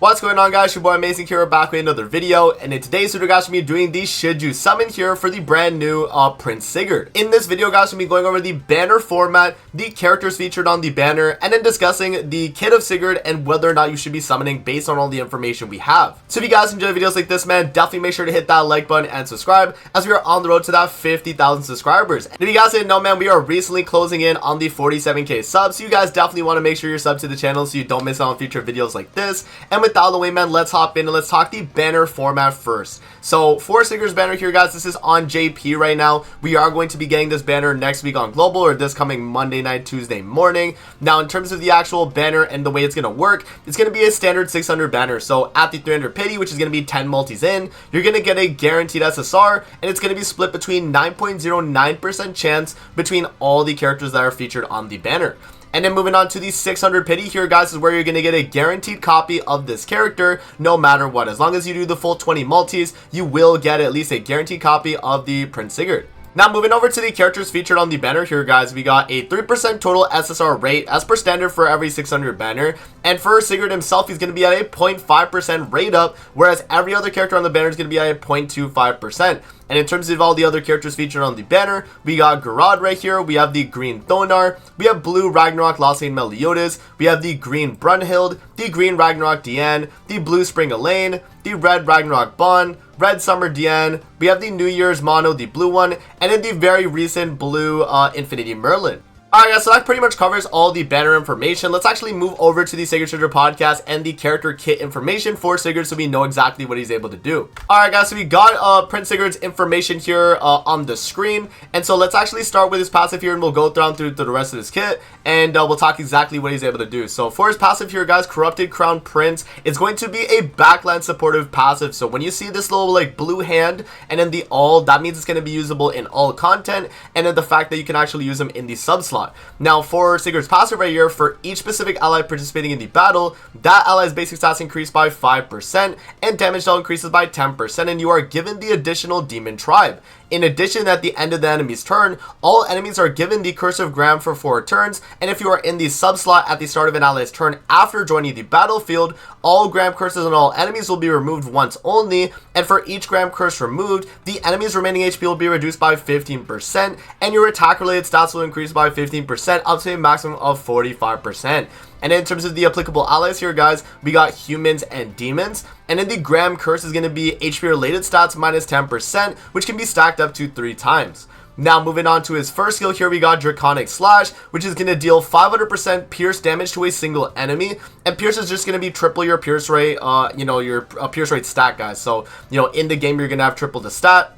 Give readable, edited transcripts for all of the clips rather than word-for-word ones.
What's going on, guys? Your boy Amazing here, back with another video, and in today's video, guys, we're going to be doing the should you summon here for the brand new Prince Sigurd. In this video, guys, we're going to be going over the banner format, the characters featured on the banner, and then discussing the kit of Sigurd and whether or not you should be summoning based on all the information we have. So if you guys enjoy videos like this, man, definitely make sure to hit that like button and subscribe as we are on the road to that 50,000 subscribers. And if you guys didn't know, man, we are recently closing in on the 47k subs, so you guys definitely want to make sure you're subbed to the channel so you don't miss out on future videos like this. And with out of the way, man, let's hop in and let's talk the banner format first. So for Sigurd's banner here, guys, this is on JP right now. We are going to be getting this banner next week on global, or this coming Monday night, Tuesday morning. Now, in terms of the actual banner and the way it's going to work, it's going to be a standard 600 banner. So at the 300 pity, which is going to be 10 multis in, you're going to get a guaranteed SSR, and it's going to be split between 9.09% chance between all the characters that are featured on the banner. And then moving on to the 600 pity here, guys, is where you're going to get a guaranteed copy of this character no matter what. As long as you do the full 20 multis, you will get at least a guaranteed copy of the Prince Sigurd. Now, moving over to the characters featured on the banner here, guys, we got a 3% total SSR rate as per standard for every 600 banner. And for Sigurd himself, he's going to be at a 0.5% rate up, whereas every other character on the banner is going to be at a 0.25%. And in terms of all the other characters featured on the banner, we got Sigurd right here, we have the green Thonar, we have blue Ragnarok Lossane Meliodas, we have the green Brunhild, the green Ragnarok Diane, the blue Spring Elaine, the red Ragnarok Bon, red Summer Diane, we have the New Year's Mono, the blue one, and then the very recent blue Infinity Merlin. Alright, guys, so that pretty much covers all the banner information. Let's actually move over to the Sigurd podcast and the character kit information for Sigurd so we know exactly what he's able to do. Alright, guys, so we got Prince Sigurd's information here on the screen. And so let's actually start with his passive here, and we'll go down through the rest of his kit, and we'll talk exactly what he's able to do. So for his passive here, guys, Corrupted Crown Prince is going to be a backland supportive passive. So when you see this little like blue hand and then the all, that means it's going to be usable in all content, and then the fact that you can actually use them in the sub slot. Now, for Sigurd's passive right here, for each specific ally participating in the battle, that ally's basic stats increase by 5% and damage dealt increases by 10%, and you are given the additional demon tribe. In addition, at the end of the enemy's turn, all enemies are given the Curse of Gram for 4 turns, and if you are in the sub slot at the start of an ally's turn after joining the battlefield, all Gram curses on all enemies will be removed once only, and for each Gram curse removed, the enemy's remaining HP will be reduced by 15%, and your attack-related stats will increase by 15% up to a maximum of 45%. And in terms of the applicable allies here, guys, we got humans and demons. And then the Gram curse is going to be HP related stats minus 10%, which can be stacked up to 3 times. Now, moving on to his first skill here, we got Draconic Slash, which is going to deal 500% pierce damage to a single enemy. And pierce is just going to be triple your pierce rate, your pierce rate stat, guys. So, in the game, you're going to have triple the stat.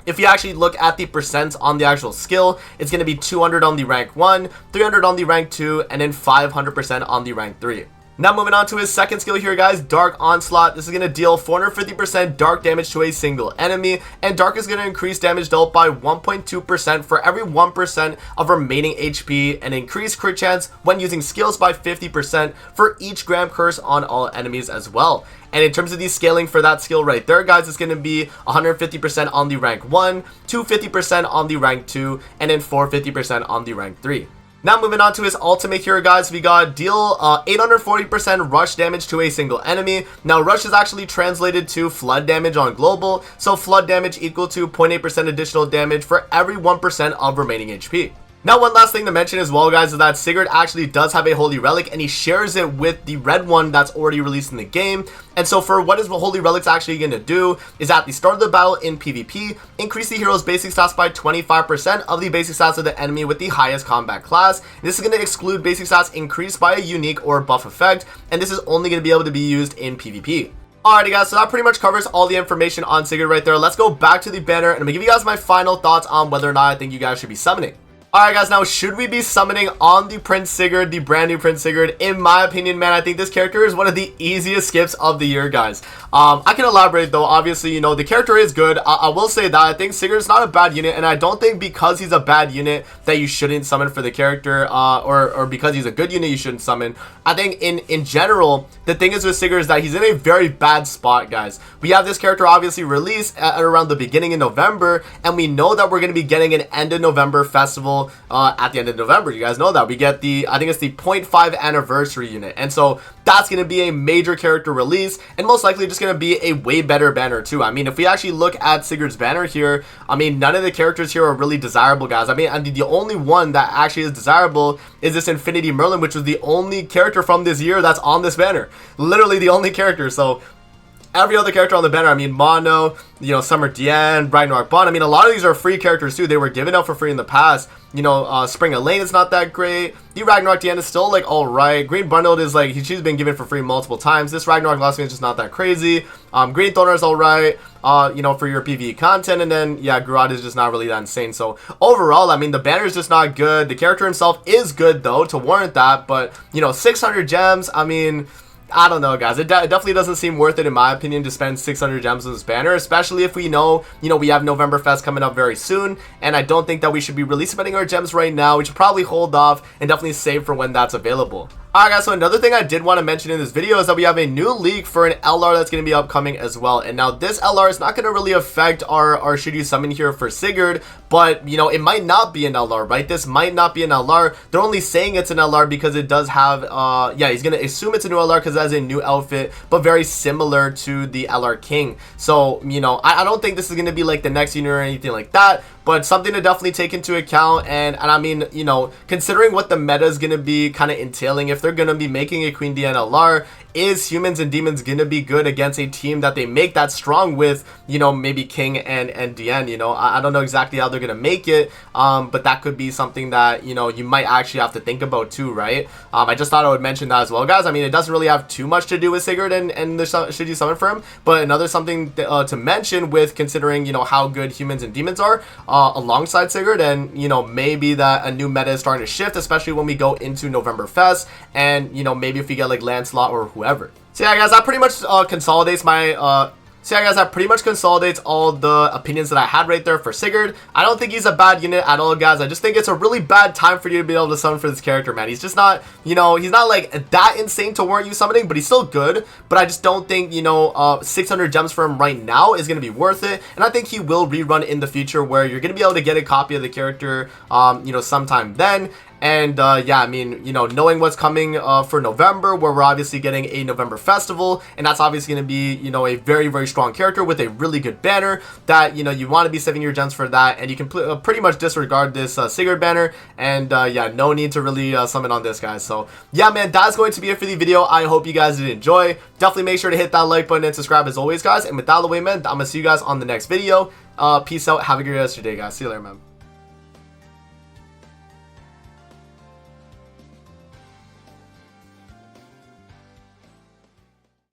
If you actually look at the percents on the actual skill, it's going to be 200 on the rank 1, 300 on the rank 2, and then 500% on the rank 3. Now, moving on to his second skill here, guys, Dark Onslaught. This is going to deal 450% dark damage to a single enemy, and dark is going to increase damage dealt by 1.2% for every 1% of remaining HP, and increase crit chance when using skills by 50% for each Gram curse on all enemies as well. And in terms of the scaling for that skill right there, guys, it's going to be 150% on the rank 1, 250% on the rank 2, and then 450% on the rank 3. Now, moving on to his ultimate here, guys, we got deal 840% rush damage to a single enemy. Now, rush is actually translated to flood damage on global, so flood damage equal to 0.8% additional damage for every 1% of remaining HP. Now, one last thing to mention as well, guys, is that Sigurd actually does have a Holy Relic, and he shares it with the red one that's already released in the game. And so for what his Holy Relic's actually going to do is at the start of the battle in PvP, increase the hero's basic stats by 25% of the basic stats of the enemy with the highest combat class. This is going to exclude basic stats increased by a unique or buff effect, and this is only going to be able to be used in PvP. Alrighty, guys, so that pretty much covers all the information on Sigurd right there. Let's go back to the banner, and I'm going to give you guys my final thoughts on whether or not I think you guys should be summoning. Alright, guys, now should we be summoning on the Prince Sigurd, the brand new Prince Sigurd? In my opinion, man, I think this character is one of the easiest skips of the year, guys. I can elaborate though. Obviously, the character is good. I will say that I think Sigurd's not a bad unit, and I don't think because he's a bad unit that you shouldn't summon for the character, or because he's a good unit you shouldn't summon. I think in general, the thing is with Sigurd is that he's in a very bad spot, guys. We have this character obviously released at around the beginning of November, and we know that we're going to be getting an end of November festival until at the end of November. You guys know that we get the, I think it's the 0.5 anniversary unit, and so that's going to be a major character release, and most likely just going to be a way better banner too. I mean, if we actually look at Sigurd's banner here, I mean, none of the characters here are really desirable, guys. I mean, the only one that actually is desirable is this Infinity Merlin, which was the only character from this year that's on this banner. Literally the only character. So every other character on the banner, I mean, Mono, you know, Summer Diane, Ragnarok Bond, I mean, a lot of these are free characters too. They were given out for free in the past. You know, Spring Elaine is not that great. The Ragnarok Diane is still, like, alright. Green Bundled is, like, she's been given for free multiple times. This Ragnarok Lost is just not that crazy. Green Thorner is alright, you know, for your PvE content. And then, yeah, Garad is just not really that insane. So, overall, I mean, the banner is just not good. The character himself is good, though, to warrant that. But, you know, 600 gems, I mean, I don't know, guys. It definitely doesn't seem worth it, in my opinion, to spend 600 gems on this banner, especially if we know, you know, we have November Fest coming up very soon, and I don't think that we should be really spending our gems right now. We should probably hold off and definitely save for when that's available. Alright, guys, so another thing I did want to mention in this video is that we have a new leak for an LR that's going to be upcoming as well. And now this LR is not going to really affect our should you summon here for Sigurd, but, you know, it might not be an LR, right? This might not be an LR. They're only saying it's an LR because it does have, yeah, he's going to assume it's a new LR because it has a new outfit, but very similar to the LR King. So, you know, I don't think this is going to be like the next unit or anything like that, but something to definitely take into account. And I mean, you know, considering what the meta is going to be kind of entailing, if they're going to be making a Queen Diana LR, is Humans and Demons going to be good against a team that they make that strong with, you know, maybe King and Diane? You know, I don't know exactly how they're going to make it, but that could be something that, you know, you might actually have to think about too, right? I just thought I would mention that as well, guys. I mean, it doesn't really have too much to do with Sigurd and the should you summon for him, but another something to mention with considering, you know, how good Humans and Demons are alongside Sigurd, and, you know, maybe that a new meta is starting to shift, especially when we go into November Fest, and, you know, maybe if we get like Lancelot or whoever. So yeah, guys, that pretty much consolidates my so yeah, guys, that pretty much consolidates all the opinions that I had right there for Sigurd. I don't think he's a bad unit at all, guys. I just think it's a really bad time for you to be able to summon for this character, man. He's just not, you know, he's not like that insane to warrant you summoning, but he's still good. But I just don't think, you know, 600 gems for him right now is going to be worth it. And I think he will rerun in the future where you're going to be able to get a copy of the character, you know, sometime then. And yeah, I mean, you know, knowing what's coming for November, where we're obviously getting a November festival, and that's obviously going to be, you know, a very, very strong character with a really good banner that, you know, you want to be saving your gems for that, and you can pretty much disregard this Sigurd banner, and yeah, no need to really summon on this, guys. So yeah, man, that's going to be it for the video. I hope you guys did enjoy. Definitely make sure to hit that like button and subscribe as always, guys. And with that out of the way, man, I'm going to see you guys on the next video. Peace out. Have a good rest of your day, guys. See you later, man.